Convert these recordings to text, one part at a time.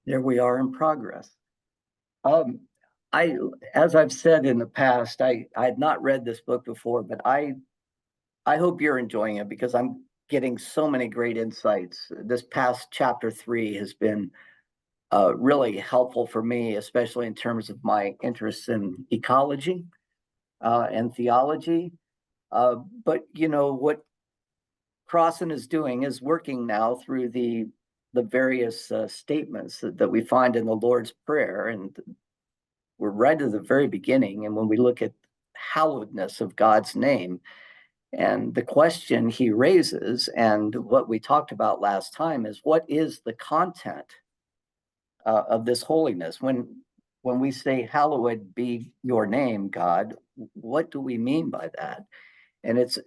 There we are in progress. Um, I, as I've said in the past, I had not read this book before, but I hope you're enjoying it because I'm getting so many great insights. This past chapter 3 has been really helpful for me, especially in terms of my interests in ecology and theology. But you know what Crossan is doing is working now through the various statements that we find in the Lord's Prayer, and we're right at the very beginning. And when we look at hallowedness of God's name and the question he raises, and what we talked about last time, is what is the content of this holiness? When we say hallowed be your name, God, what do we mean by that? And it's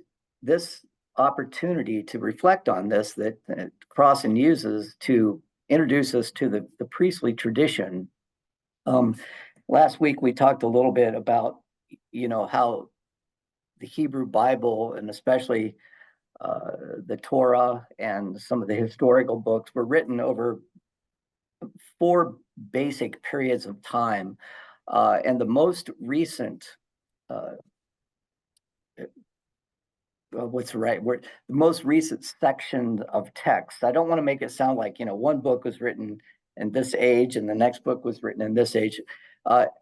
this opportunity to reflect on this that Crossan uses to introduce us to the priestly tradition. Um, Last week we talked a little bit about, how the Hebrew Bible and especially the Torah and some of the historical books were written over four basic periods of time, and the most recent uh, what's the right word? The most recent section of text. I don't want to make it sound like, one book was written in this age and the next book was written in this age.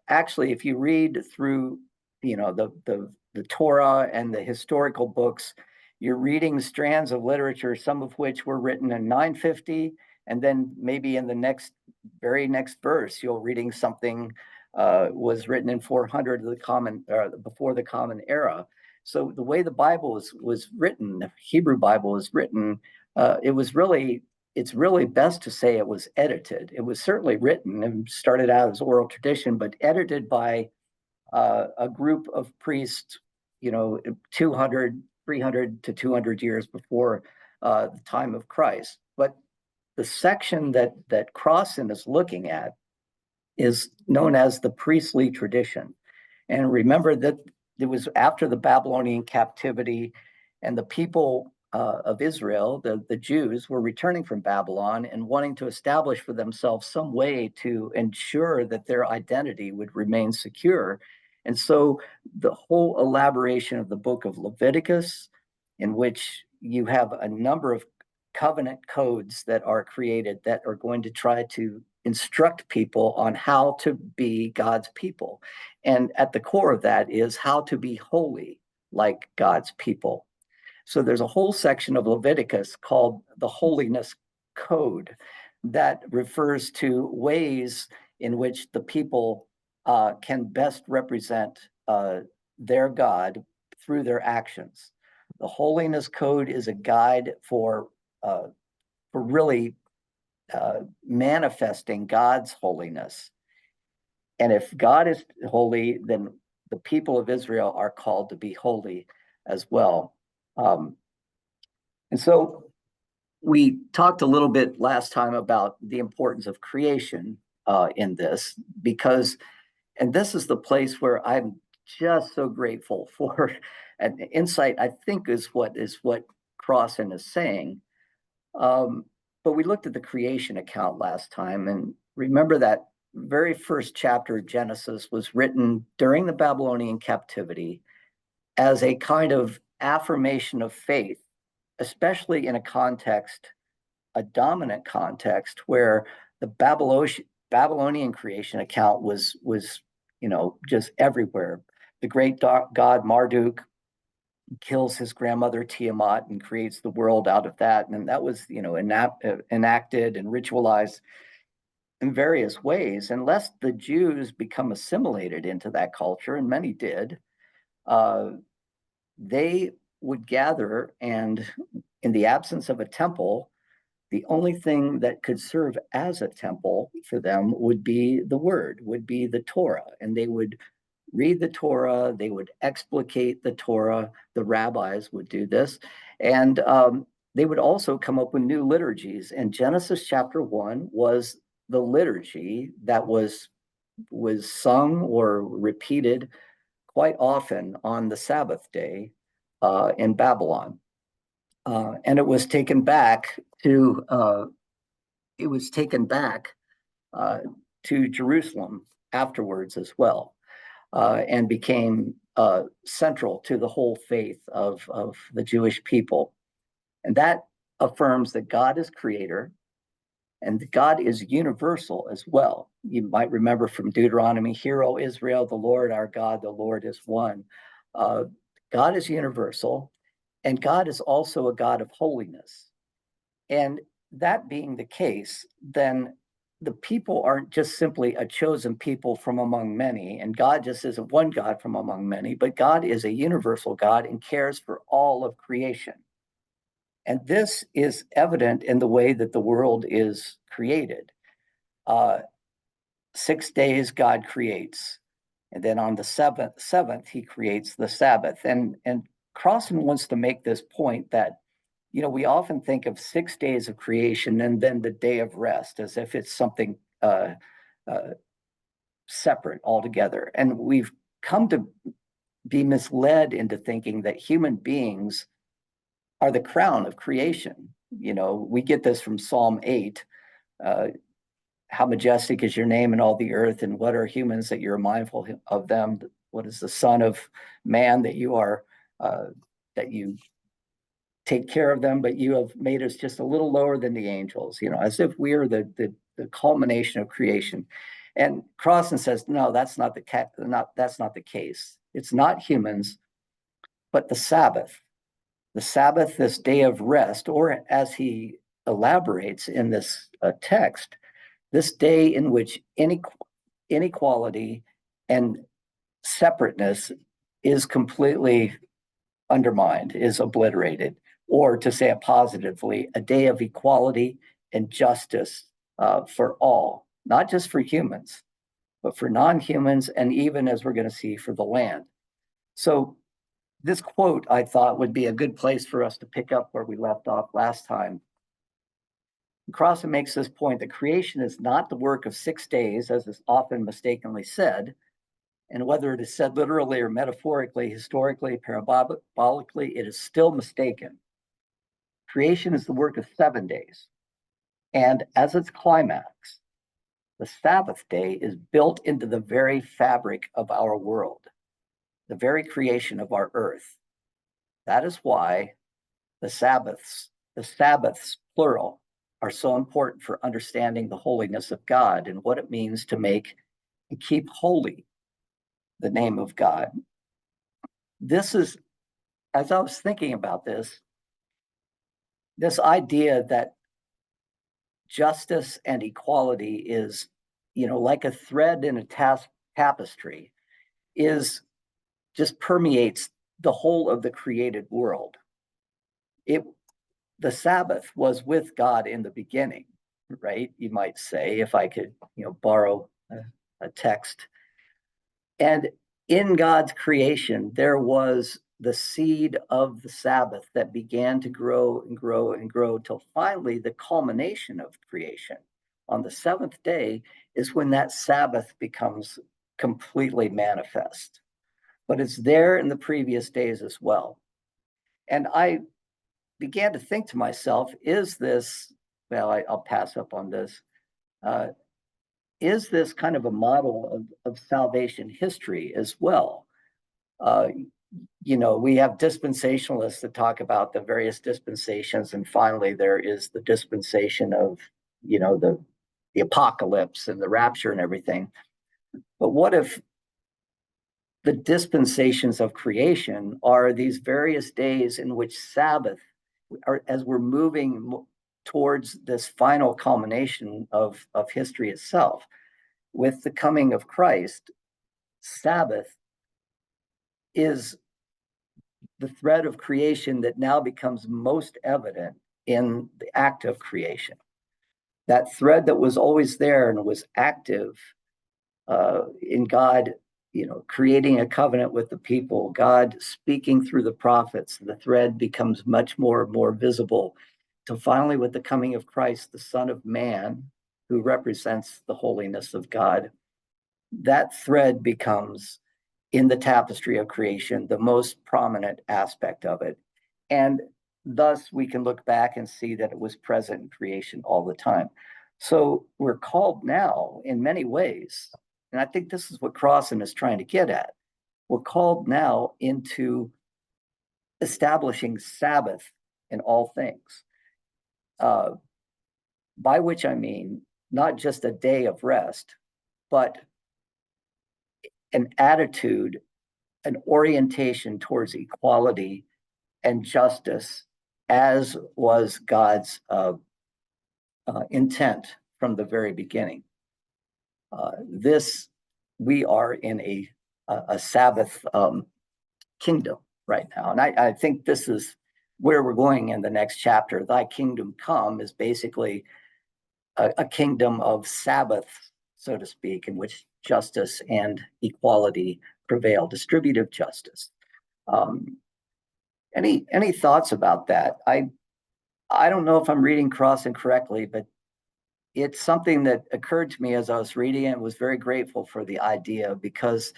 Actually, if you read through, the Torah and the historical books, you're reading strands of literature, some of which were written in 950, and then maybe in the very next verse, you're reading something was written in 400 of the common before the Common Era. So the way the Bible was written, the Hebrew Bible was written, it's really best to say it was edited. It was certainly written and started out as oral tradition, but edited by a group of priests, 200, 300 to 200 years before the time of Christ. But the section that Crossan is looking at is known as the priestly tradition. And remember that it was after the Babylonian captivity, and the people of Israel, the Jews, were returning from Babylon and wanting to establish for themselves some way to ensure that their identity would remain secure. And so the whole elaboration of the book of Leviticus, in which you have a number of covenant codes that are created that are going to try to instruct people on how to be God's people. And at the core of that is how to be holy like God's people. So there's a whole section of Leviticus called the Holiness Code that refers to ways in which the people can best represent their God through their actions. The Holiness Code is a guide for really manifesting God's holiness. And if God is holy, then the people of Israel are called to be holy as well. Um, and so we talked a little bit last time about the importance of creation in this, because, and this is the place where I'm just so grateful for an insight, I think is what Crossan is saying. Um, but we looked at the creation account last time, and remember that very first chapter of Genesis was written during the Babylonian captivity as a kind of affirmation of faith, especially in a dominant context where the Babylonian creation account was just everywhere. The great god Marduk kills his grandmother Tiamat and creates the world out of that. And that was, enacted and ritualized in various ways. Unless the Jews become assimilated into that culture, and many did, uh, they would gather, and in the absence of a temple, the only thing that could serve as a temple for them would be the word, would be the Torah. And they would read the Torah, they would explicate the Torah, the rabbis would do this, and they would also come up with new liturgies. And Genesis chapter 1 was the liturgy that was sung or repeated quite often on the Sabbath day in Babylon. And it was taken back to Jerusalem afterwards as well, and became central to the whole faith of the Jewish people. And that affirms that God is creator and God is universal as well. You might remember from Deuteronomy, "Hear, O Israel, the Lord our God, the Lord is one." Uh, God is universal, and God is also a God of holiness. And that being the case, then the people aren't just simply a chosen people from among many, and God just isn't one God from among many, but God is a universal God and cares for all of creation. And this is evident in the way that the world is created. Uh, 6 days God creates, and then on the seventh he creates the Sabbath. And Crossan wants to make this point that we often think of 6 days of creation and then the day of rest as if it's something uh, separate altogether. And we've come to be misled into thinking that human beings are the crown of creation. We get this from Psalm 8. How majestic is your name in all the earth, and what are humans that you're mindful of them? What is the Son of Man that you are, that you take care of them, but you have made us just a little lower than the angels, as if we are the culmination of creation. And Crossan says, no, that's not the case. It's not humans, but the Sabbath. The Sabbath, this day of rest, or as he elaborates in this text, this day in which inequality and separateness is completely undermined, is obliterated, or to say it positively, a day of equality and justice for all, not just for humans, but for non-humans, and even, as we're going to see, for the land. So this quote, I thought, would be a good place for us to pick up where we left off last time. Crossan makes this point that creation is not the work of 6 days, as is often mistakenly said, and whether it is said literally or metaphorically, historically, parabolically, it is still mistaken. Creation is the work of 7 days, and as its climax, the Sabbath day is built into the very fabric of our world, the very creation of our earth. That is why the Sabbaths, plural, are so important for understanding the holiness of God and what it means to make and keep holy the name of God. This is, as I was thinking about this idea that justice and equality is, like a thread in a tapestry, is just permeates the whole of the created world. The Sabbath was with God in the beginning, right? You might say, if I could, borrow a text. And in God's creation, there was the seed of the Sabbath that began to grow and grow and grow till finally the culmination of creation on the seventh day is when that Sabbath becomes completely manifest. But it's there in the previous days as well. And I began to think to myself, is this, I'll pass up on this. Is this kind of a model of salvation history as well? We have dispensationalists that talk about the various dispensations, and finally there is the dispensation of, the apocalypse and the rapture and everything. But what if the dispensations of creation are these various days in which Sabbath, as we're moving towards this final culmination of history itself, with the coming of Christ, Sabbath is the thread of creation that now becomes most evident in the act of creation. That thread that was always there and was active in God, creating a covenant with the people, God speaking through the prophets, the thread becomes much more visible till finally with the coming of Christ, the Son of Man, who represents the holiness of God, that thread becomes in the tapestry of creation, the most prominent aspect of it. And thus we can look back and see that it was present in creation all the time. So we're called now in many ways, and I think this is what Crossan is trying to get at. We're called now into establishing Sabbath in all things, uh, by which I mean not just a day of rest, but an attitude, an orientation towards equality and justice, as was God's intent from the very beginning. This we are in a Sabbath kingdom right now, and I think this is where we're going in the next chapter. Thy kingdom come is basically a kingdom of Sabbath, so to speak, in which justice and equality prevail, distributive justice. Um, any thoughts about that? I don't know if I'm reading Crossan correctly, but it's something that occurred to me as I was reading it and was very grateful for the idea because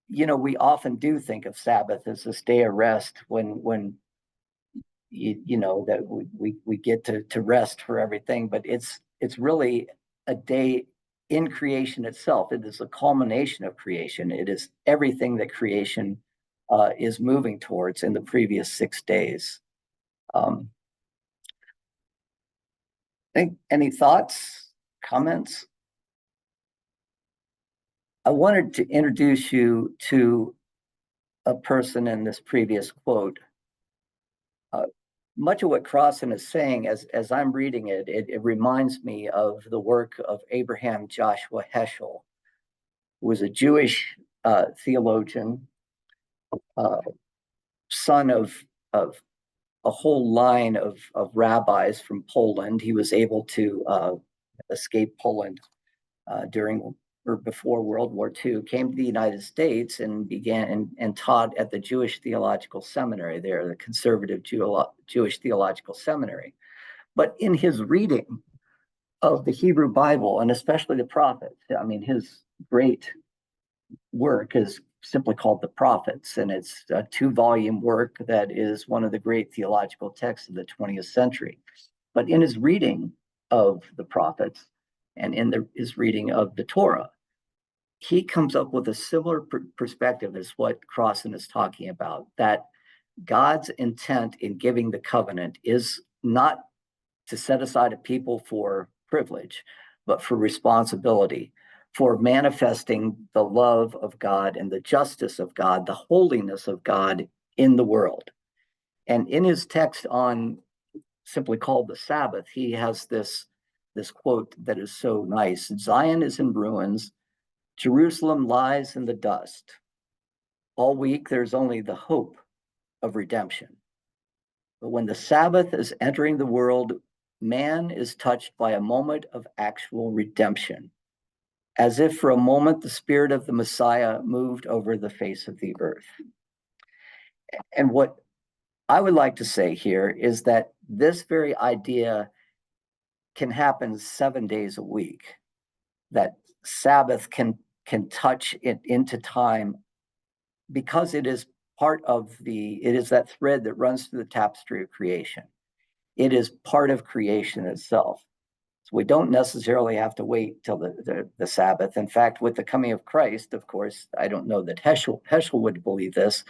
we often do think of Sabbath as this day of rest when that we get to rest for everything, but it's really a day in creation itself. It is a culmination of creation. It is everything that creation is moving towards in the previous 6 days. Um, any thoughts, comments? I wanted to introduce you to a person in this previous quote. Uh, Much of what Crossan is saying, as I'm reading it reminds me of the work of Abraham Joshua Heschel, who was a Jewish theologian, uh, son of a whole line of rabbis from Poland. He was able to escape Poland during or before World War II, came to the United States and began and taught at the Jewish Theological Seminary there, the conservative Jewish Theological Seminary. But in his reading of the Hebrew Bible, and especially the prophets, I mean, his great work is simply called the Prophets, and it's a 2-volume work that is one of the great theological texts of the 20th century. But in his reading of the prophets and in his reading of the Torah, he comes up with a similar perspective as what Crossan is talking about, that God's intent in giving the covenant is not to set aside a people for privilege, but for responsibility, for manifesting the love of God and the justice of God, the holiness of God in the world. And in his text on simply called the Sabbath, he has this quote that is so nice. Zion is in ruins, Jerusalem lies in the dust. All week there's only the hope of redemption. But when the Sabbath is entering the world, man is touched by a moment of actual redemption, as if for a moment the spirit of the Messiah moved over the face of the earth. And what I would like to say here is that this very idea can happen 7 days a week, that Sabbath can touch it into time because it is it is that thread that runs through the tapestry of creation. It is part of creation itself. So we don't necessarily have to wait till the Sabbath. In fact, with the coming of Christ, of course, I don't know that Heschel would believe this.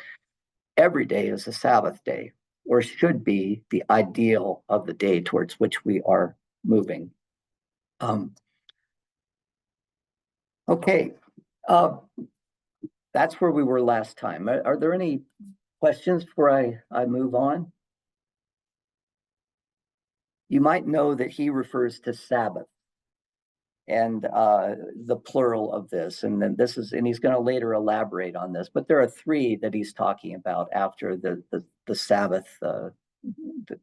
Every day is a Sabbath day, or should be the ideal of the day towards which we are moving. Okay, that's where we were last time. Are there any questions before I move on? You might know that he refers to Sabbath and the plural of this, and then and he's going to later elaborate on this. But there are 3 that he's talking about after the Sabbath, the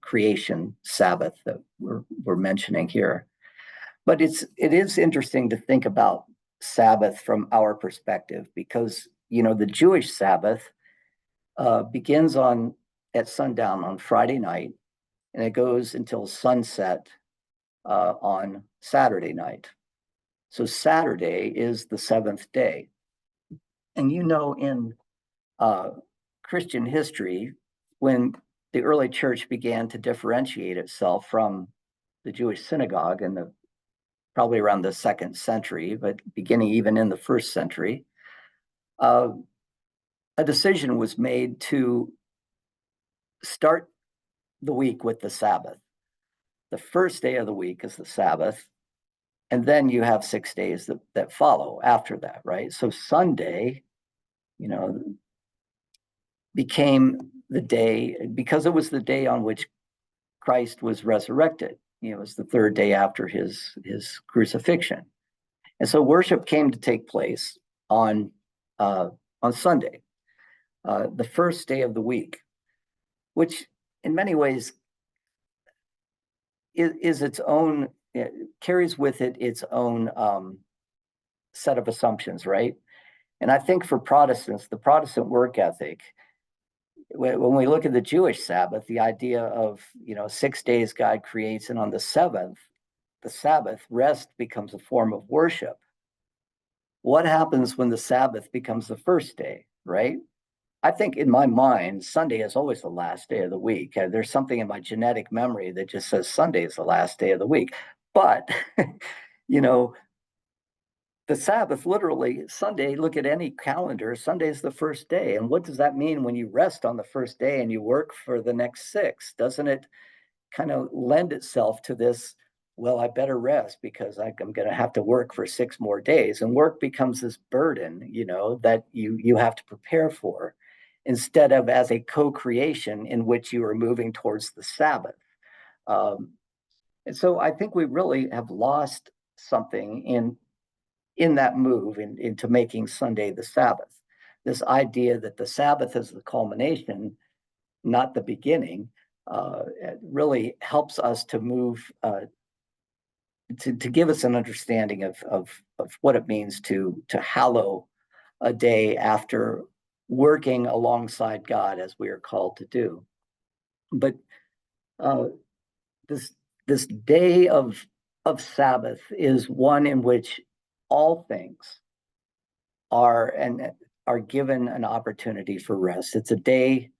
creation Sabbath that we're mentioning here. But it is interesting to think about Sabbath from our perspective because the Jewish Sabbath begins at sundown on Friday night, and it goes until sunset on Saturday night. So Saturday is the 7th day. And in Christian history, when the early church began to differentiate itself from the Jewish synagogue and probably around the 2nd century, but beginning even in the 1st century, a decision was made to start the week with the Sabbath. The first day of the week is the Sabbath, and then you have 6 days that follow after that, right? So Sunday, became the day, because it was the day on which Christ was resurrected. It was the 3rd day after his crucifixion. And so worship came to take place on Sunday, the first day of the week, which in many ways is its own, carries with it its own set of assumptions, right? And I think for Protestants, the Protestant work ethic, when we look at the Jewish Sabbath, the idea of 6 days God creates, and on the 7th, the Sabbath, rest becomes a form of worship. What happens when the Sabbath becomes the first day, right? I think in my mind, Sunday is always the last day of the week. There's something in my genetic memory that just says Sunday is the last day of the week. But, the Sabbath, literally, Sunday, look at any calendar, Sunday is the first day. And what does that mean when you rest on the first day and you work for the next 6? Doesn't it kind of lend itself to this, well, I better rest because I'm going to have to work for 6 more days. And work becomes this burden, that you have to prepare for, instead of as a co-creation in which you are moving towards the Sabbath. And so I think we really have lost something in that move into making Sunday the Sabbath. This idea that the Sabbath is the culmination, not the beginning, really helps us to move, to give us an understanding of what it means to hallow a day after working alongside God as we are called to do. But this day of Sabbath is one in which all things are given an opportunity for rest. It's a day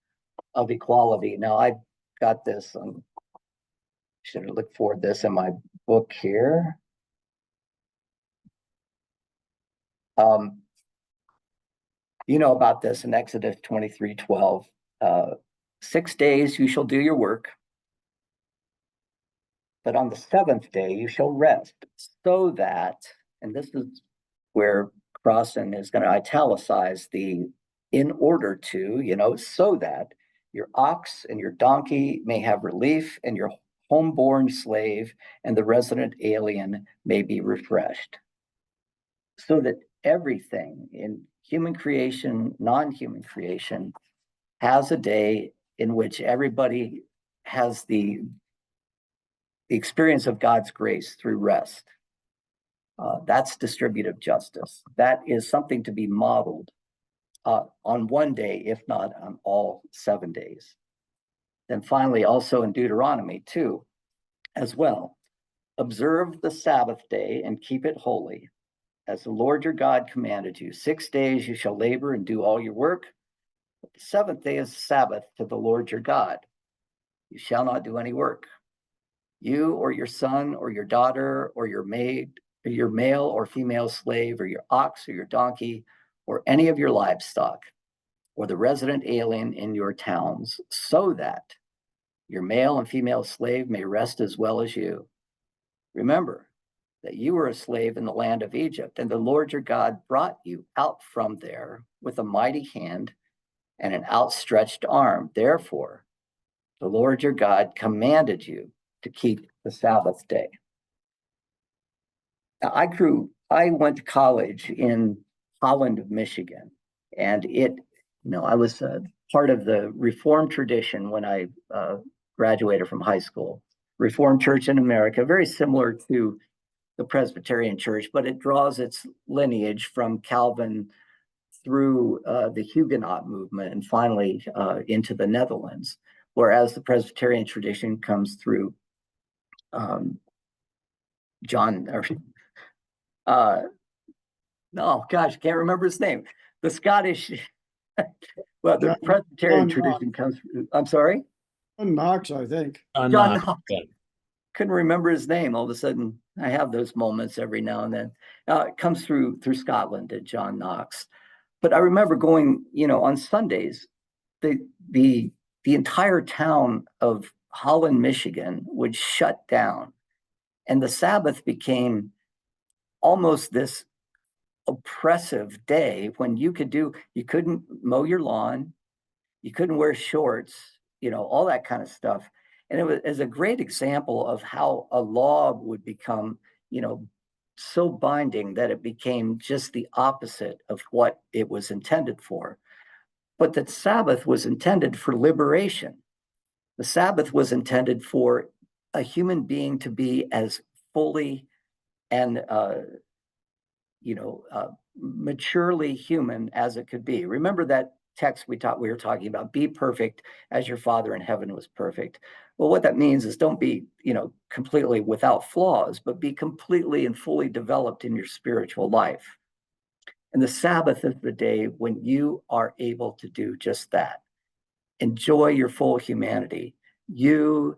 of equality. Now, I got this. Should have looked for this in my book here. You know about this in Exodus 23:12. 6 days you shall do your work, but on the 7th day you shall rest, so that, and this is where Crossan is going to italicize the in order to, so that your ox and your donkey may have relief, and your homeborn slave and the resident alien may be refreshed. So that everything in human creation, non-human creation, has a day in which everybody has the experience of God's grace through rest. That's distributive justice. That is something to be modeled on one day, if not on all 7 days. Then finally, also in Deuteronomy 2 as well, observe the Sabbath day and keep it holy, as the Lord your God commanded you. 6 days you shall labor and do all your work, but the 7th day is Sabbath to the Lord your God. You shall not do any work. You or your son or your daughter or your maid, or your male or female slave, or your ox or your donkey, or any of your livestock, or the resident alien in your towns, so that your male and female slave may rest as well as you. Remember that you were a slave in the land of Egypt, and the Lord your God brought you out from there with a mighty hand and an outstretched arm. Therefore, the Lord your God commanded you to keep the Sabbath day. Now, I went to college in Holland, Michigan, and I was part of the Reformed tradition when I graduated from high school. Reformed Church in America, very similar to the Presbyterian Church, but it draws its lineage from Calvin through the Huguenot movement and finally into the Netherlands, whereas the Presbyterian tradition comes through John, or no, gosh, can't remember his name. The Scottish, well, the Presbyterian tradition comes. I'm sorry, John Knox, I think. John Knox. couldn't remember his name. All of a sudden, I have those moments every now and then. It comes through Scotland at John Knox. But I remember going, on Sundays, the the the entire town of Holland, Michigan would shut down, and the Sabbath became almost this oppressive day when you couldn't mow your lawn, you couldn't wear shorts, all that kind of stuff. And it was as a great example of how a law would become, so binding that it became just the opposite of what it was intended for. But that Sabbath was intended for liberation. The Sabbath was intended for a human being to be as fully and maturely human as it could be. Remember that text we were talking about, be perfect as your Father in heaven was perfect. Well, what that means is don't be, completely without flaws, but be completely and fully developed in your spiritual life. And the Sabbath is the day when you are able to do just that. Enjoy your full humanity. You,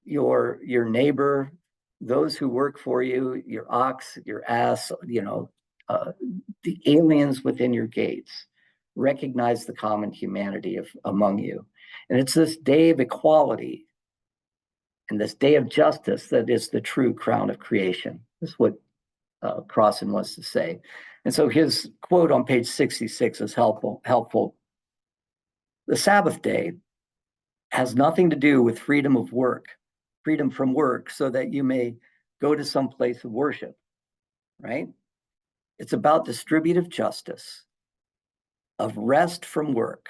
your neighbor, those who work for you, your ox, your ass, the aliens within your gates. Recognize the common humanity among you. And it's this day of equality and this day of justice that is the true crown of creation. That's what Crossan wants to say. And so his quote on page 66 is helpful. The Sabbath day has nothing to do with freedom from work so that you may go to some place of worship, right? It's about distributive justice, of rest from work,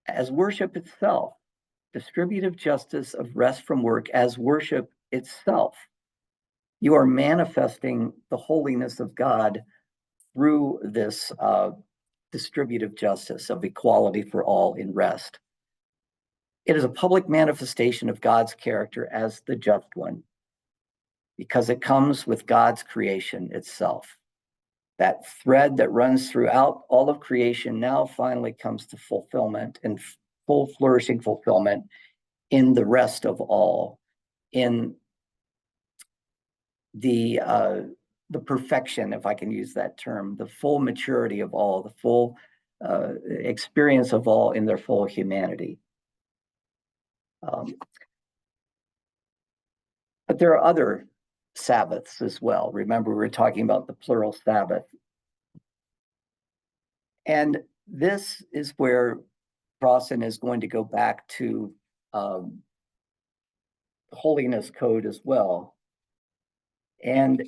as worship itself, distributive justice of rest from work as worship itself. You are manifesting the holiness of God through this distributive justice of equality for all in rest. It is a public manifestation of God's character as the just one, because it comes with God's creation itself. That thread that runs throughout all of creation now finally comes to fulfillment and full flourishing fulfillment in the rest of all, in the perfection, if I can use that term, the full maturity of all, the full experience of all in their full humanity. But there are other Sabbaths as well. Remember, we were talking about the plural Sabbath. And this is where Crossan is going to go back to holiness code as well. And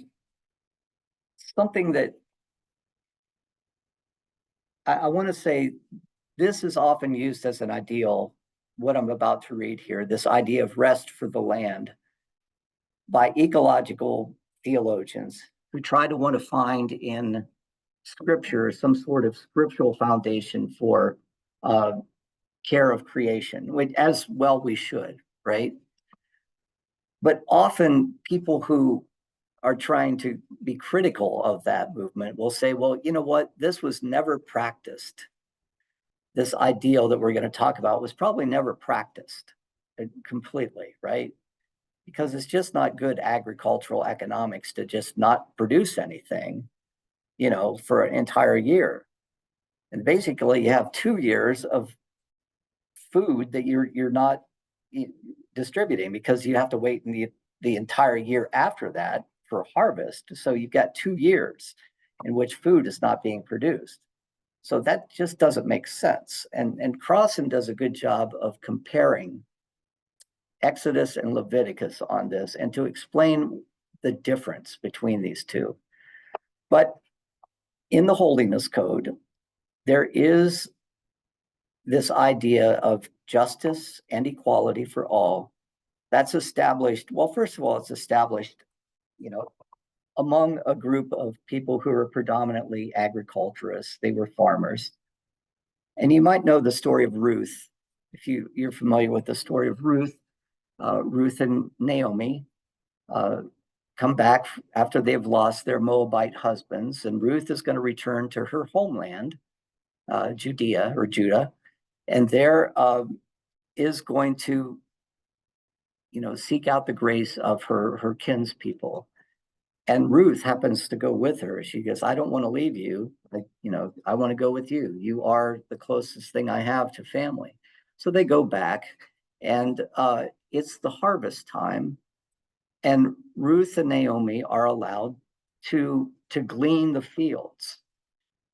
something that I want to say, this is often used as an ideal, what I'm about to read here, this idea of rest for the land by ecological theologians who try to want to find in scripture some sort of scriptural foundation for care of creation, which as well we should, right? But often people who are trying to be critical of that movement will say, well, you know what, this was never practiced. This ideal that we're going to talk about was probably never practiced completely, right? Because it's just not good agricultural economics to just not produce anything, for an entire year. And basically you have 2 years of food that you're not distributing, because you have to wait in the entire year after that for harvest. So you've got 2 years in which food is not being produced. So that just doesn't make sense. And Crossan does a good job of comparing Exodus and Leviticus on this and to explain the difference between these two. But in the Holiness Code, there is this idea of justice and equality for all. That's established. Well, first of all, it's established, among a group of people who are predominantly agriculturists. They were farmers. And you might know the story of Ruth. If you're familiar with the story of Ruth, Ruth and Naomi come back after they've lost their Moabite husbands, and Ruth is going to return to her homeland, Judah, and there is going to seek out the grace of her kinspeople. And Ruth happens to go with her. She goes, I don't want to leave you. I want to go with you. You are the closest thing I have to family. So they go back, and it's the harvest time. And Ruth and Naomi are allowed to glean the fields.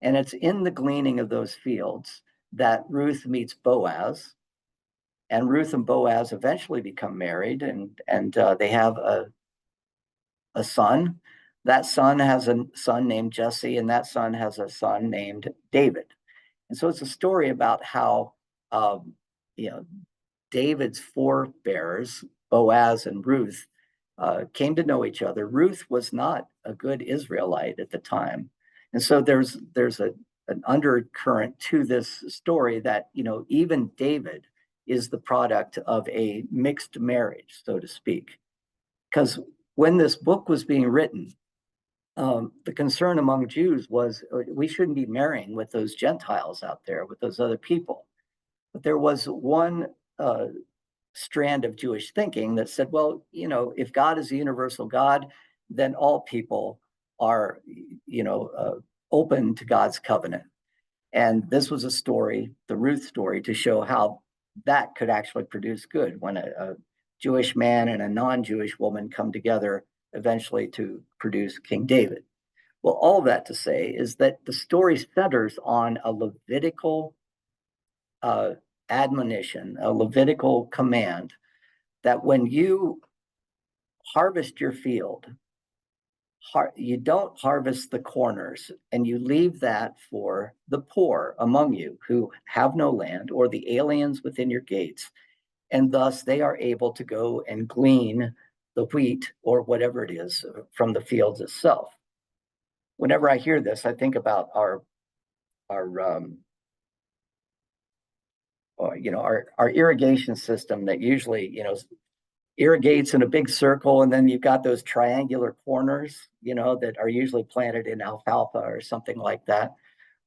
And it's in the gleaning of those fields that Ruth meets Boaz. And Ruth and Boaz eventually become married, and they have a son. That son has a son named Jesse, and that son has a son named David. And so it's a story about how um, you know David's forebears, Boaz and Ruth, came to know each other. Ruth was not a good Israelite at the time, and so there's an undercurrent to this story that even David is the product of a mixed marriage, so to speak. Because when this book was being written, the concern among Jews was we shouldn't be marrying with those Gentiles out there, with those other people. But there was one strand of Jewish thinking that said, well, if God is a universal God, then all people are, open to God's covenant. And this was a story, the Ruth story, to show how that could actually produce good when a Jewish man and a non-Jewish woman come together eventually to produce King David. Well, all that to say is that the story centers on a Levitical uh, admonition, a Levitical command that when you harvest your field, you don't harvest the corners, and you leave that for the poor among you who have no land, or the aliens within your gates, and thus they are able to go and glean the wheat or whatever it is from the fields itself. Whenever I hear this, I think about our our irrigation system that usually irrigates in a big circle, and then you've got those triangular corners, that are usually planted in alfalfa or something like that.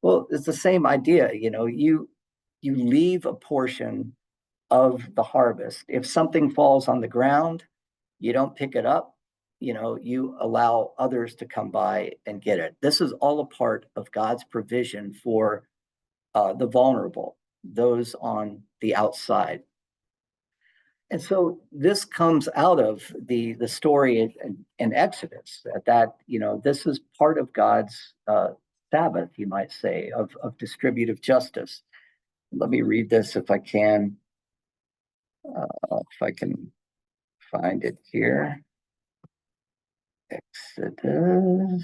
Well, it's the same idea. You leave a portion of the harvest. If something falls on the ground, you don't pick it up. You allow others to come by and get it. This is all a part of God's provision for the vulnerable, those on the outside. And so this comes out of the story in Exodus that this is part of God's Sabbath, you might say, of distributive justice. Let me read this if I can, if I can find it here. Exodus.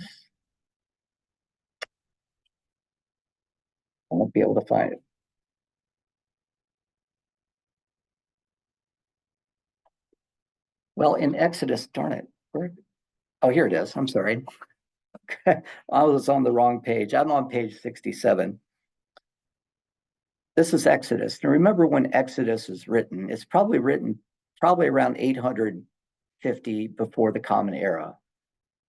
I won't be able to find it. Well, in Exodus, darn it. Oh, here it is. I'm sorry. I was on the wrong page. I'm on page 67. This is Exodus. Now remember, when Exodus is written, it's probably written around 850 before the Common Era,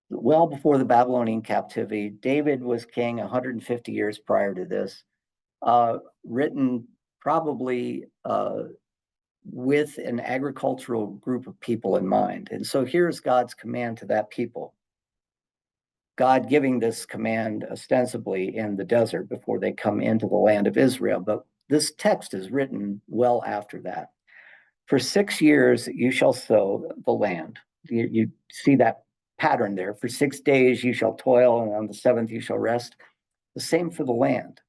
well before the Babylonian captivity. David was king 150 years prior to this, written probably with an agricultural group of people in mind. And so here's God's command to that people. God giving this command ostensibly in the desert before they come into the land of Israel. But this text is written well after that. For 6 years you shall sow the land. You see that pattern there. For 6 days you shall toil, and on the seventh you shall rest. The same for the land.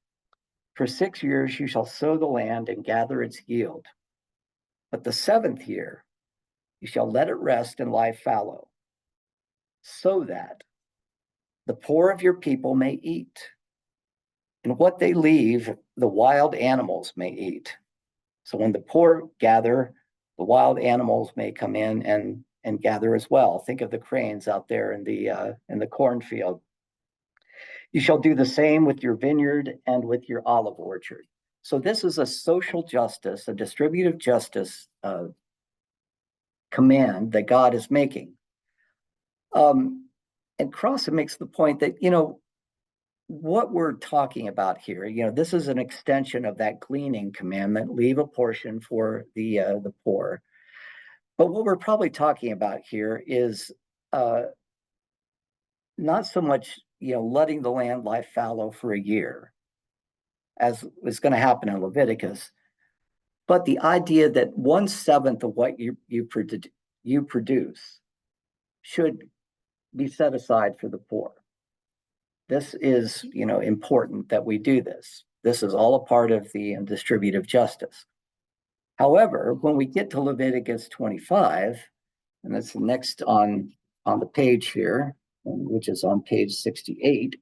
For 6 years you shall sow the land and gather its yield. But the seventh year you shall let it rest and lie fallow, so that the poor of your people may eat, and what they leave, the wild animals may eat. So when the poor gather, the wild animals may come in and gather as well. Think of the cranes out there in the cornfield. You shall do the same with your vineyard and with your olive orchard. So this is a social justice, a distributive justice command that God is making. And Crossan makes the point that what we're talking about here, this is an extension of that gleaning commandment: leave a portion for the poor. But what we're probably talking about here is not so much, letting the land lie fallow for a year, as is going to happen in Leviticus, but the idea that 1/7 of what you produce should be set aside for the poor. This is, important that we do this. This is all a part of the distributive justice. However, when we get to Leviticus 25, and that's the next on the page here, which is on page 68,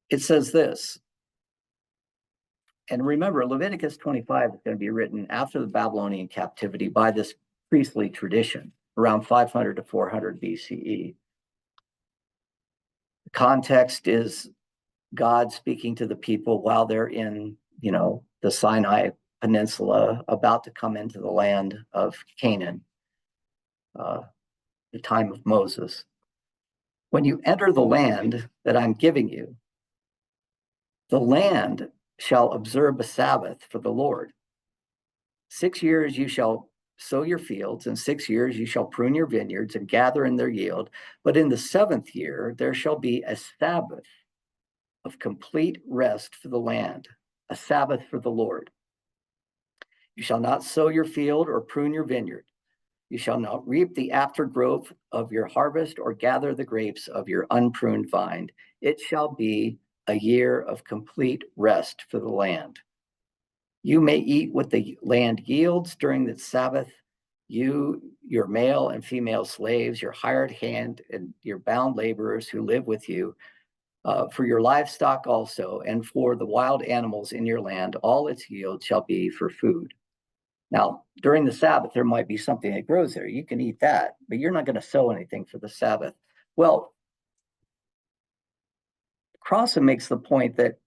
it says this. And remember, Leviticus 25 is going to be written after the Babylonian captivity by this priestly tradition around 500 to 400 BCE. The context is God speaking to the people while they're in, the Sinai Peninsula, about to come into the land of Canaan, the time of Moses. When you enter the land that I'm giving you, the land shall observe a Sabbath for the Lord. 6 years you shall sow your fields, and 6 years you shall prune your vineyards and gather in their yield. But in the 7th year there shall be a Sabbath of complete rest for the land, a Sabbath for the Lord. You shall not sow your field or prune your vineyard. You shall not reap the aftergrowth of your harvest or gather the grapes of your unpruned vine. It shall be a year of complete rest for the land. You may eat what the land yields during the Sabbath. You, your male and female slaves, your hired hand, and your bound laborers who live with you, for your livestock also, and for the wild animals in your land, all its yield shall be for food. Now, during the Sabbath, there might be something that grows there. You can eat that, but you're not going to sow anything for the Sabbath. Well, Crossan makes the point that,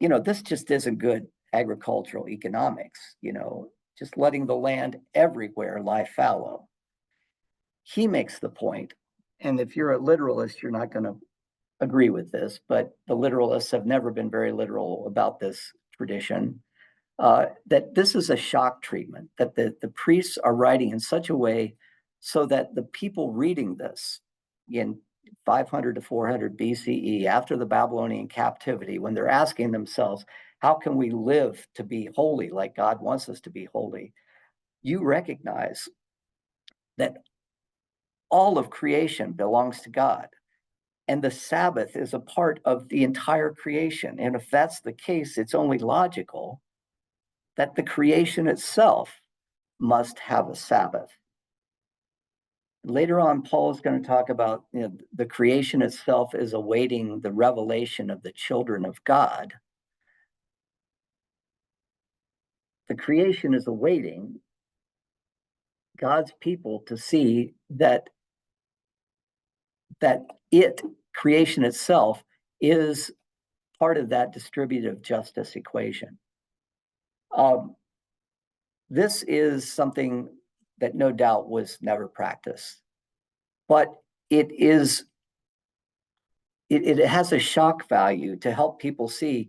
this just isn't good agricultural economics, just letting the land everywhere lie fallow. He makes the point, and if you're a literalist, you're not going to agree with this, but the literalists have never been very literal about this tradition, that this is a shock treatment, that the priests are writing in such a way so that the people reading this in 500 to 400 BCE, after the Babylonian captivity, when they're asking themselves, how can we live to be holy like God wants us to be holy? You recognize that all of creation belongs to God. And the Sabbath is a part of the entire creation. And if that's the case, it's only logical that the creation itself must have a Sabbath. Later on, Paul is going to talk about, the creation itself is awaiting the revelation of the children of God. The creation is awaiting God's people to see that creation itself is part of that distributive justice equation. This is something that no doubt was never practiced, but it has a shock value to help people see,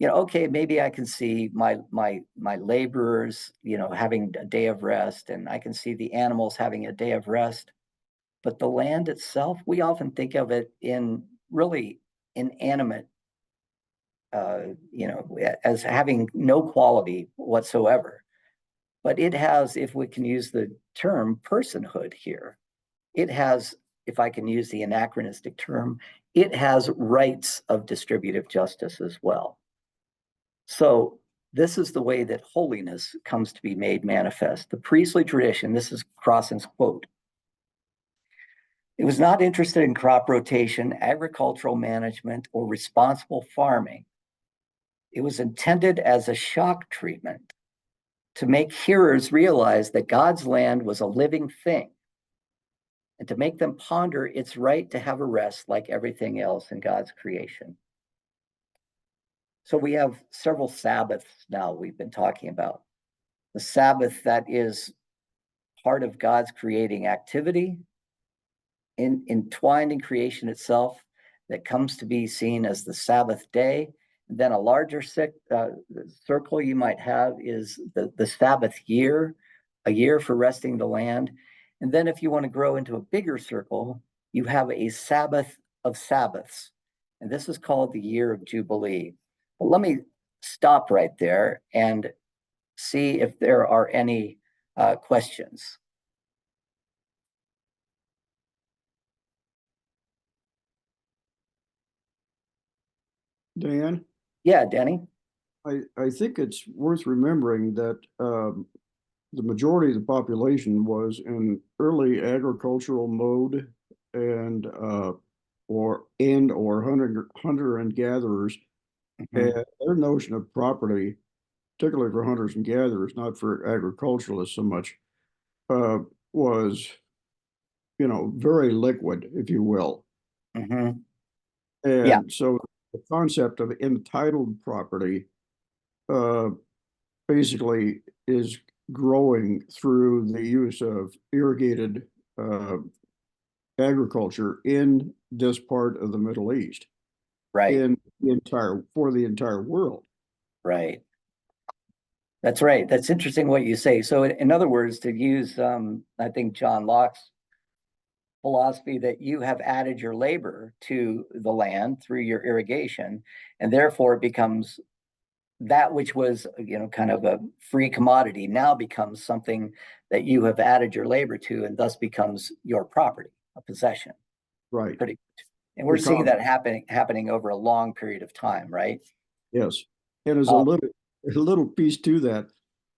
okay, maybe I can see my laborers, having a day of rest, and I can see the animals having a day of rest. But the land itself, we often think of it in really inanimate, as having no quality whatsoever. But it has, if we can use the term, personhood here. It has, if I can use the anachronistic term, it has rights of distributive justice as well. So this is the way that holiness comes to be made manifest. The priestly tradition, this is Crossan's quote, it was not interested in crop rotation, agricultural management, or responsible farming. It was intended as a shock treatment to make hearers realize that God's land was a living thing and to make them ponder its right to have a rest like everything else in God's creation. So we have several Sabbaths now we've been talking about. The Sabbath that is part of God's creating activity, entwined in creation itself, that comes to be seen as the Sabbath day. And then a larger circle you might have is the Sabbath year, a year for resting the land. And then if you want to grow into a bigger circle, you have a Sabbath of Sabbaths. And this is called the year of Jubilee. But let me stop right there and see if there are any questions. Dan? Yeah, Denny? I think it's worth remembering that the majority of the population was in early agricultural mode and or hunter and gatherers. Mhm. And their notion of property, particularly for hunters and gatherers, not for agriculturalists so much, uh, was, very liquid, if you will. Mhm. Yeah, And so the concept of entitled property uh, basically is growing through the use of irrigated uh, agriculture in this part of the Middle East, right, in the entire world. right. That's right. That's interesting what you say. So, in other words, to use, I think John Locke's philosophy that you have added your labor to the land through your irrigation, and therefore it becomes that which was, kind of a free commodity now becomes something that you have added your labor to, and thus becomes your property, a possession. Right. Pretty, and we're The seeing common, that happening over a long period of time, right? yes. And as Uh, a little piece to that,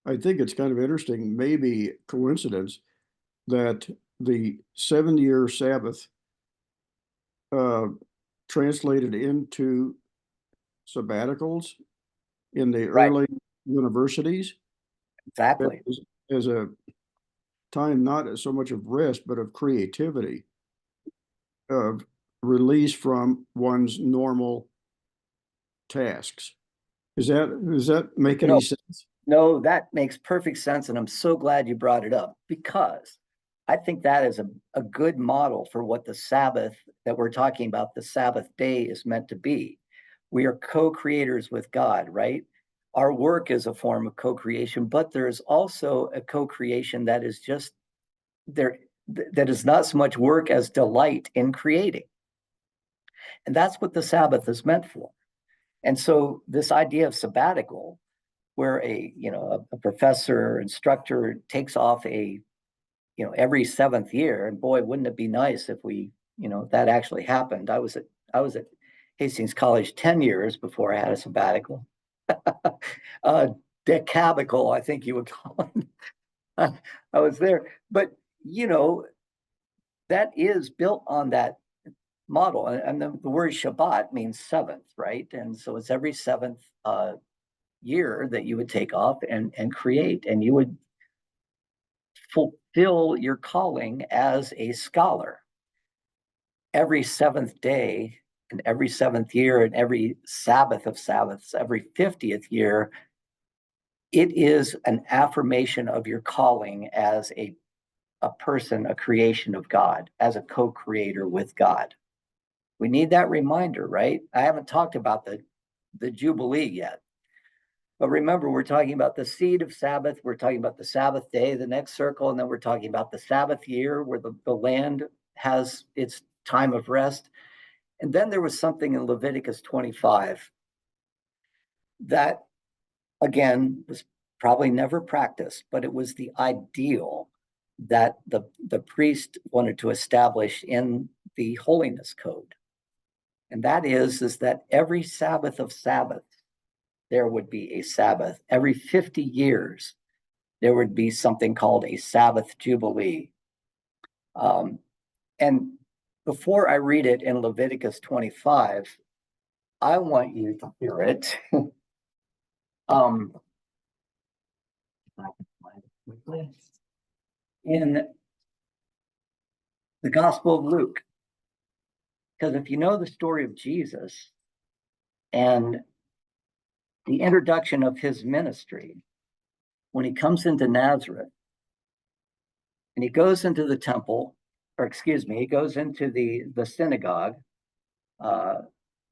I think it's kind of interesting, maybe coincidence, that the 7 year Sabbath uh, translated into sabbaticals in the right, early universities exactly. as a time not so much of rest, but of creativity, of release from one's normal tasks. Does that make any No, sense? no, that makes perfect sense. And I'm so glad you brought it up because I think that is a good model for what the Sabbath that we're talking about, the Sabbath day, is meant to be. We are co creators with God, right? Our work is a form of co creation, but there's also a co creation that is just there, that is not so much work as delight in creating. And that's what the Sabbath is meant for. And so, this idea of sabbatical, where a professor or instructor takes off every seventh year, and boy, wouldn't it be nice if that actually happened. I was at Hastings College 10 years before I had a sabbatical. uh Decabical, I think you would call it. I was there, but you know that is built on that model, and the word Shabbat means seventh, right? And so it's every seventh year that you would take off and create, and you would fulfill your calling as a scholar. Every seventh day and every seventh year and every Sabbath of Sabbaths, every 50th year, it is an affirmation of your calling as a person, a creation of God, as a co-creator with God. We need that reminder, right? I haven't talked about the Jubilee yet. But remember, we're talking about the seed of Sabbath. We're talking about the Sabbath day, the next circle, and then we're talking about the Sabbath year where the land has its time of rest. And then there was something in Leviticus 25 that, again, was probably never practiced, but it was the ideal that the priest wanted to establish in the holiness code. And that is that every Sabbath of Sabbath, there would be a Sabbath. Every 50 years, there would be something called a Sabbath Jubilee. And before I read it in Leviticus 25, I want you to hear it. um, in the Gospel of Luke. Because if you know the story of Jesus and the introduction of his ministry, when he comes into Nazareth and he goes into the temple, or excuse me, he goes into the synagogue, uh,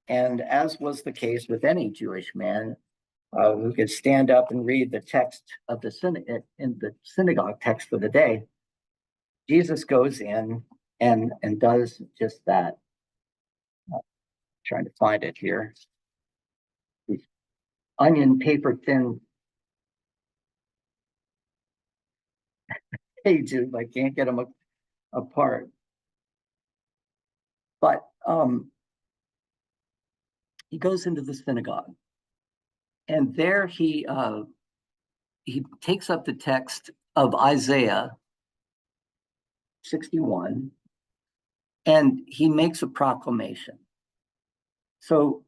and as was the case with any Jewish man, who could stand up and read the text of in the synagogue text for the day. Jesus goes in and does just that. Trying to find it here. These onion paper thin pages. I can't get them apart. But he goes into the synagogue, and there he takes up the text of Isaiah 61, and he makes a proclamation. So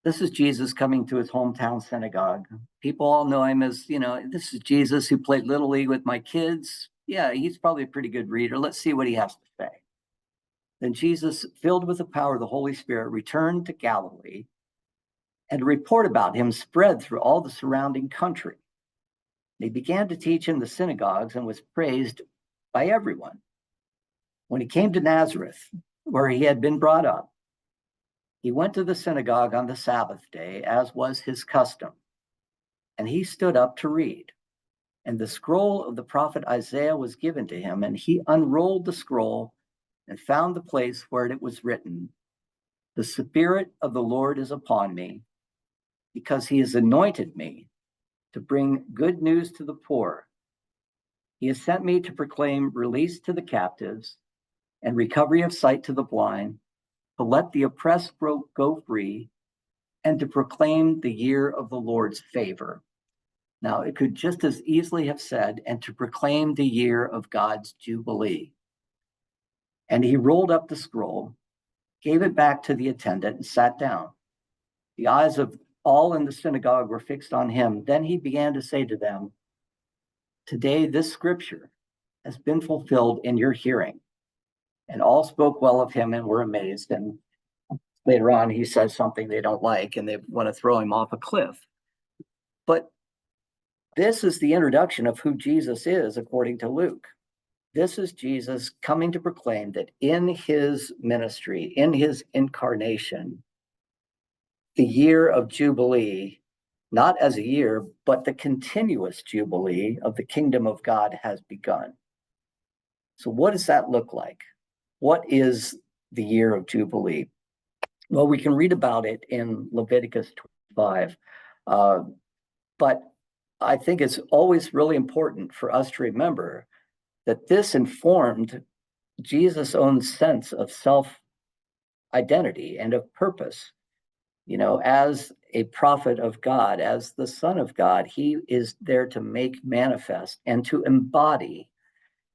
this is Jesus coming to his hometown synagogue. People all know him as, this is Jesus who played Little League with my kids. Yeah, he's probably a pretty good reader. Let's see what he has to say. Then Jesus, filled with the power of the Holy Spirit, returned to Galilee, and a report about him spread through all the surrounding country. He began to teach in the synagogues and was praised by everyone. When he came to Nazareth, where he had been brought up, he went to the synagogue on the Sabbath day, as was his custom, and he stood up to read. And the scroll of the prophet Isaiah was given to him, and he unrolled the scroll and found the place where it was written, "The Spirit of the Lord is upon me, because he has anointed me to bring good news to the poor. He has sent me to proclaim release to the captives and recovery of sight to the blind, to let the oppressed go free, and to proclaim the year of the Lord's favor." Now, it could just as easily have said, "and to proclaim the year of God's Jubilee." And he rolled up the scroll, gave it back to the attendant, and sat down. The eyes of all in the synagogue were fixed on him. Then he began to say to them, "Today this scripture has been fulfilled in your hearing." And all spoke well of him and were amazed. And later on, he says something they don't like, and they want to throw him off a cliff. But this is the introduction of who Jesus is, according to Luke. This is Jesus coming to proclaim that in his ministry, in his incarnation, the year of Jubilee, not as a year, but the continuous Jubilee of the kingdom of God has begun. So what does that look like? What is the year of Jubilee? Well, we can read about it in Leviticus 25, but I think it's always really important for us to remember that this informed Jesus' own sense of self-identity and of purpose. As a prophet of God, as the Son of God, he is there to make manifest and to embody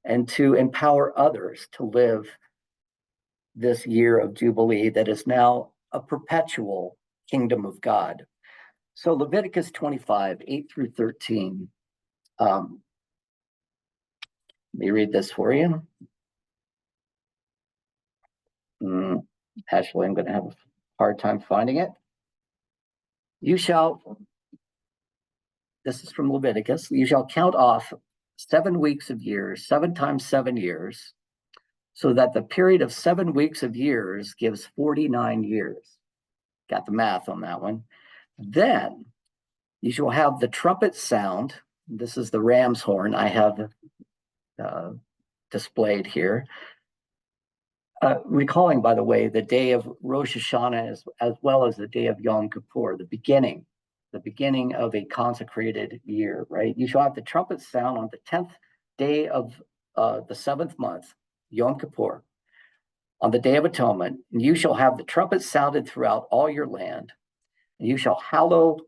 and to empower others to live this year of Jubilee that is now a perpetual kingdom of God. So Leviticus 25, 8 through 13. Let me read this for you. Actually, I'm going to have a hard time finding it. This is from Leviticus, you shall count off 7 weeks of years, 7 times 7 years, so that the period of 7 weeks of years gives 49 years. Got the math on that one. Then you shall have the trumpet sound. This is the ram's horn I have displayed here. Recalling, by the way, the day of Rosh Hashanah as well as the day of Yom Kippur, the beginning of a consecrated year, right? You shall have the trumpet sound on the 10th day of the 7th month, Yom Kippur, on the Day of Atonement, and you shall have the trumpet sounded throughout all your land, and you shall hallow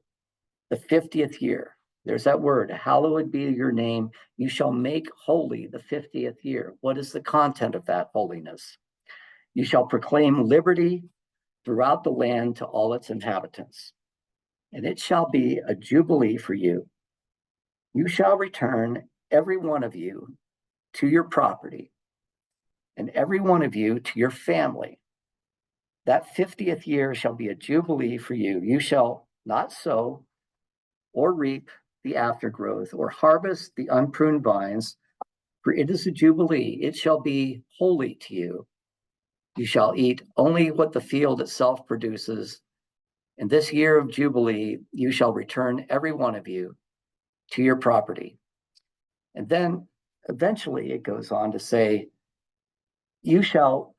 the 50th year. There's that word, hallowed be your name. You shall make holy the 50th year. What is the content of that holiness? You shall proclaim liberty throughout the land to all its inhabitants, and it shall be a jubilee for you. You shall return, every one of you, to your property, and every one of you to your family. That 50th year shall be a jubilee for you. You shall not sow or reap the aftergrowth or harvest the unpruned vines, for it is a jubilee. It shall be holy to you. You shall eat only what the field itself produces, In this year of Jubilee, you shall return every one of you to your property. And then eventually it goes on to say, you shall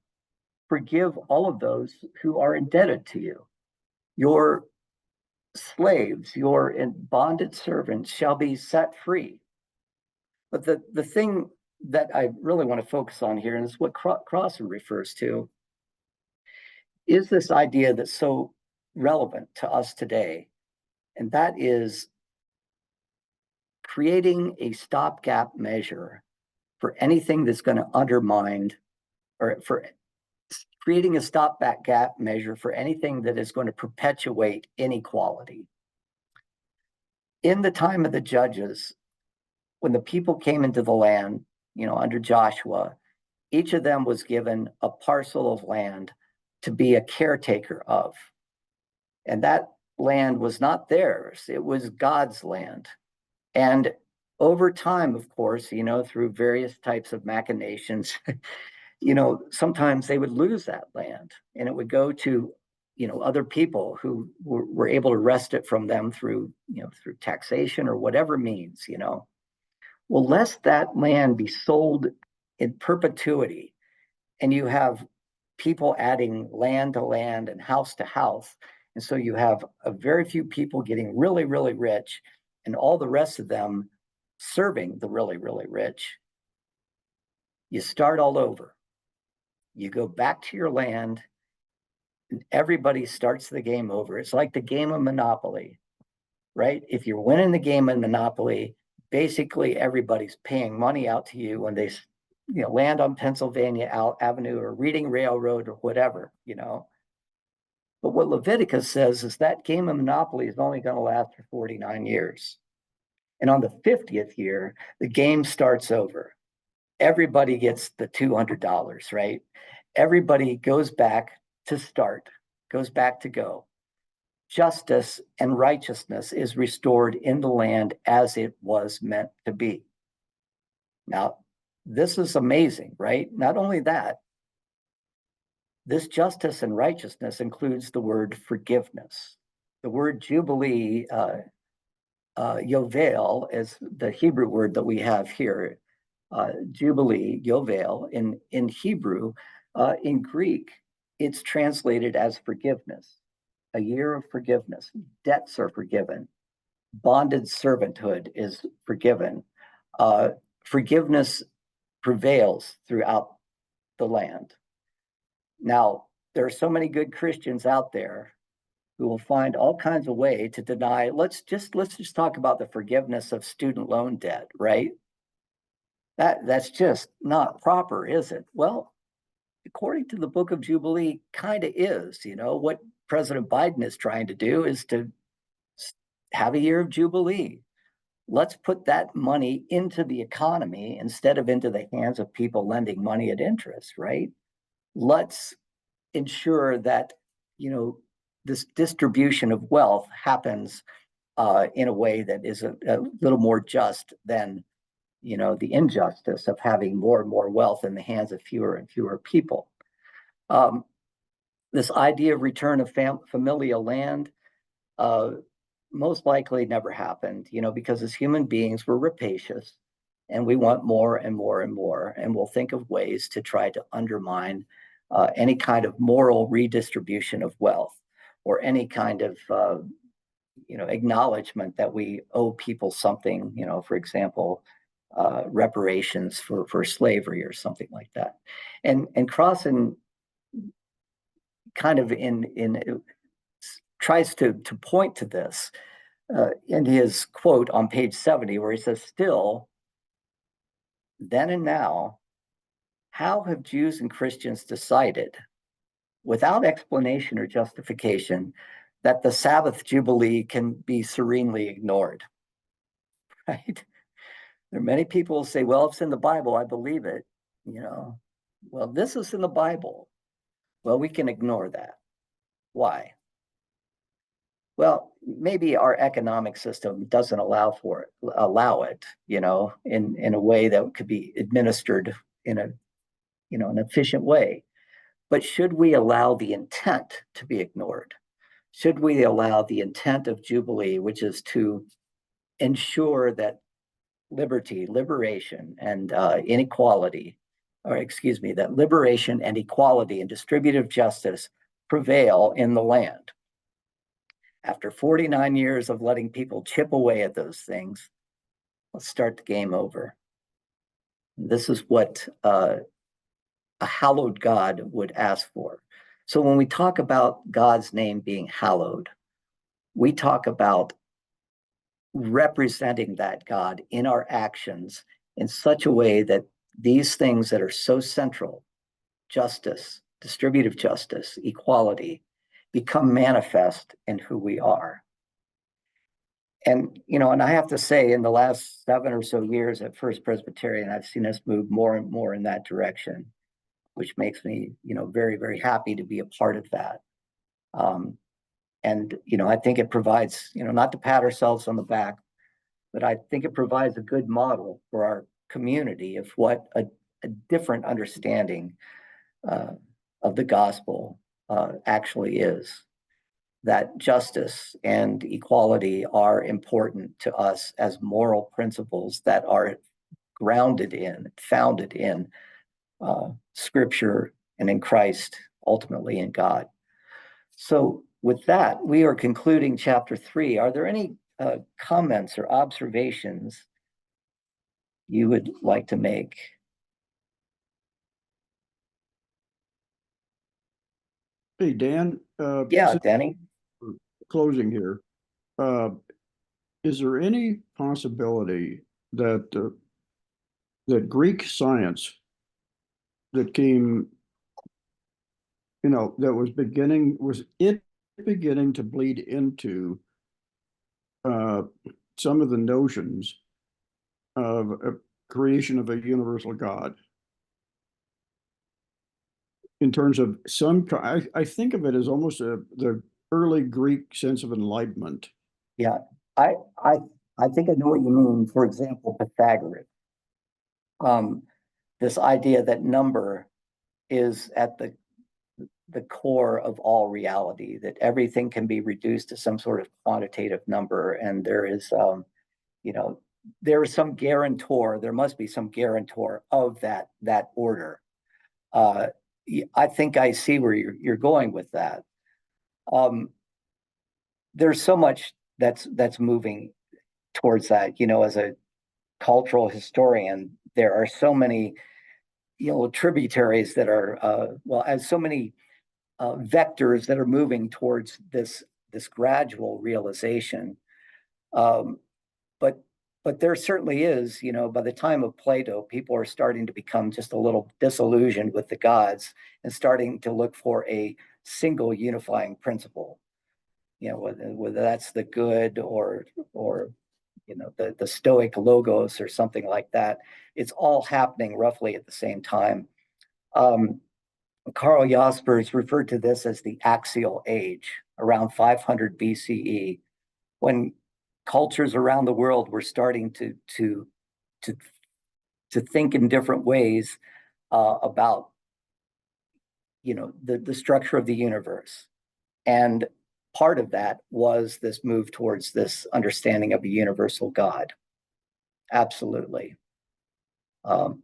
forgive all of those who are indebted to you. Your slaves, your bonded servants shall be set free. But the thing that I really want to focus on here, and is what Crossan refers to, is this idea that's so relevant to us today. And that is creating a stopgap measure for anything that's going to undermine, or for creating a stopgap measure for anything that is going to perpetuate inequality. In the time of the judges, when the people came into the land, under Joshua, each of them was given a parcel of land to be a caretaker of. And that land was not theirs, it was God's land. And over time, of course, through various types of machinations, sometimes they would lose that land and it would go to, other people who were able to wrest it from them through taxation or whatever means. Well, lest that land be sold in perpetuity and you have people adding land to land and house to house. And so you have a very few people getting really, really rich and all the rest of them serving the really, really rich. You start all over. You go back to your land and everybody starts the game over. It's like the game of Monopoly, right? If you're winning the game of Monopoly, basically everybody's paying money out to you when they land on Pennsylvania Avenue or Reading Railroad or whatever. But what Leviticus says is that game of Monopoly is only going to last for 49 years. And on the 50th year, the game starts over. Everybody gets the $200, right? Everybody goes back to start, goes back to go. Justice and righteousness is restored in the land as it was meant to be. Now, this is amazing, right? Not only that, this justice and righteousness includes the word forgiveness. The word Jubilee, Yovel, is the Hebrew word that we have here. Jubilee, Yovel, in Hebrew. In Greek, it's translated as forgiveness, a year of forgiveness. Debts are forgiven. Bonded servanthood is forgiven. Forgiveness prevails throughout the land. Now, there are so many good Christians out there who will find all kinds of way to deny. Let's just talk about the forgiveness of student loan debt, right? That's just not proper, is it? Well, according to the Book of Jubilee, kind of is. What President Biden is trying to do is to have a year of Jubilee. Let's put that money into the economy instead of into the hands of people lending money at interest, right? Let's ensure that, this distribution of wealth happens in a way that is a little more just than, the injustice of having more and more wealth in the hands of fewer and fewer people. This idea of return of familial land most likely never happened, because as human beings, we're rapacious and we want more and more and more. And we'll think of ways to try to undermine any kind of moral redistribution of wealth or any kind of, acknowledgement that we owe people something, for example, reparations for slavery or something like that. And Crossan kind of in tries to point to this in his quote on page 70, where he says, still, then and now, how have Jews and Christians decided, without explanation or justification, that the Sabbath Jubilee can be serenely ignored? Right? There are many people who say, well, it's in the Bible, I believe it. Well, this is in the Bible. Well, we can ignore that. Why? Well, maybe our economic system doesn't allow it, in a way that could be administered in an efficient way. But should we allow the intent to be ignored? should we allow the intent of Jubilee, which is to ensure that liberty, liberation, and inequality, or excuse me, that liberation and equality and distributive justice prevail in the land. After 49 years of letting people chip away at those things, let's start the game over. This is what a hallowed God would ask for. So when we talk about God's name being hallowed, we talk about representing that God in our actions in such a way that these things that are so central, justice, distributive justice, equality, become manifest in who we are. And, and I have to say, in the last 7 or so years at First Presbyterian, I've seen us move more and more in that direction, which makes me, very, very happy to be a part of that. And, I think it provides, not to pat ourselves on the back, but I think it provides a good model for our community of what a different understanding of the gospel actually is. That justice and equality are important to us as moral principles that are grounded in, founded in Scripture and in Christ, ultimately in God. So with that, we are concluding chapter 3. Are there any comments or observations you would like to make? Hey, Dan. Yeah, Danny. Closing here. Is there any possibility that that Greek science that came, that was it beginning to bleed into some of the notions of a creation of a universal God? In terms of I think of it as almost the early Greek sense of enlightenment. Yeah, I I I think I know what you mean. For example, Pythagoras. Um, this idea that number is at the core of all reality, that everything can be reduced to some sort of quantitative number, and you know, there is some guarantor. There must be some guarantor of that order. Uh, I think I see where you're going with that. Um, there's so much that's moving towards that. As a cultural historian, there are so many tributaries that are as so many vectors that are moving towards this gradual realization. Um, but but there certainly is, by the time of Plato, people are starting to become just a little disillusioned with the gods and starting to look for a single unifying principle. Whether that's the good or the Stoic logos or something like that. It's all happening roughly at the same time. Um, Karl Jaspers referred to this as the axial age around 500 BCE, when cultures around the world were starting to to think in different ways about the structure of the universe. And part of that was this move towards this understanding of a universal God. Absolutely. Um,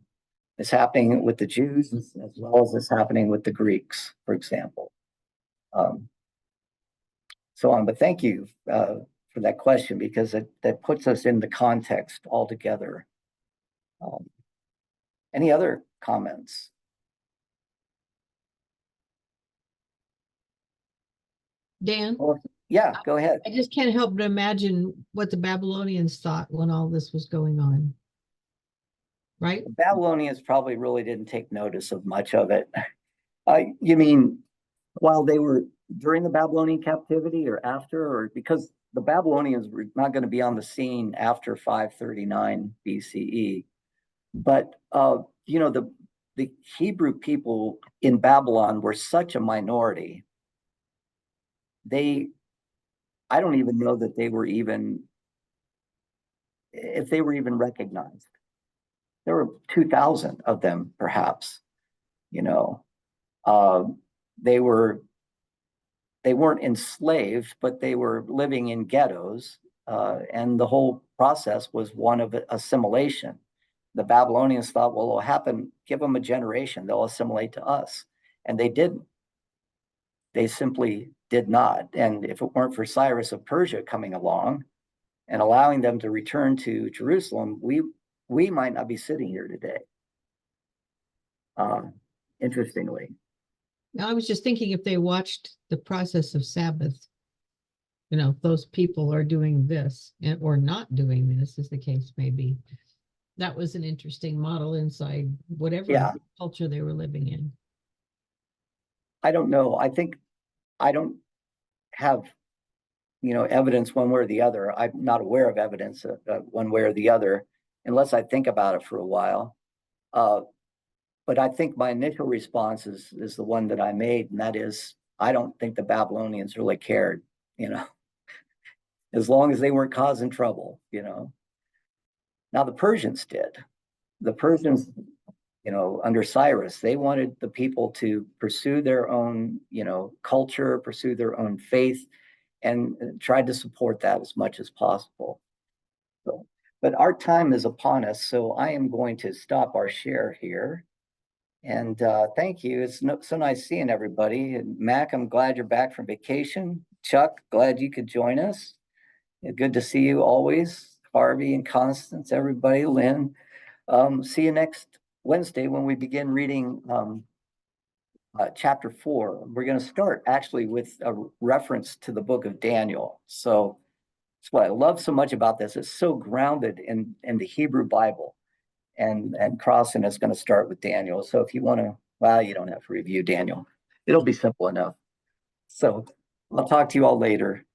it's happening with the Jews as well as it's happening with the Greeks, for example. Um, so on. But thank you for that question, because that puts us in the context altogether. Um, any other comments? Dan, Yeah, go ahead. I just can't help but imagine what the Babylonians thought when all this was going on. Right? The Babylonians probably really didn't take notice of much of it. You mean while they were during the Babylonian captivity or after, or because the Babylonians were not going to be on the scene after 539 BCE. But the Hebrew people in Babylon were such a minority. I don't even know that if they were even recognized. There were 2,000 of them, perhaps. They were they weren't enslaved, but they were living in ghettos. And the whole process was one of assimilation. The Babylonians thought, well, it'll happen, give them a generation, they'll assimilate to us. And they didn't. They simply did not. And if it weren't for Cyrus of Persia coming along and allowing them to return to Jerusalem, we might not be sitting here today. Interestingly. Now, I was just thinking if they watched the process of Sabbath, you know, those people are doing this or not doing this, as the case may be. That was an interesting model inside whatever culture they were living in. I don't know. I think I don't have, evidence one way or the other. I'm not aware of evidence one way or the other, unless I think about it for a while. But I think my initial response is the one that I made, and that is, I don't think the Babylonians really cared, as long as they weren't causing trouble, Now the Persians did. The Persians, under Cyrus, they wanted the people to pursue their own, culture, pursue their own faith, and tried to support that as much as possible. So, but our time is upon us, so I am going to stop our share here. And thank you. It's so nice seeing everybody. And Mac, I'm glad you're back from vacation. Chuck, glad you could join us. Good to see you always. Harvey and Constance, everybody, Lynn. See you next Wednesday when we begin reading chapter 4. We're going to start actually with a reference to the book of Daniel. So that's what I love so much about this. It's so grounded in the Hebrew Bible. And Crossan is going to start with Daniel. So if you want to, well, you don't have to review Daniel. It'll be simple enough. So I'll talk to you all later.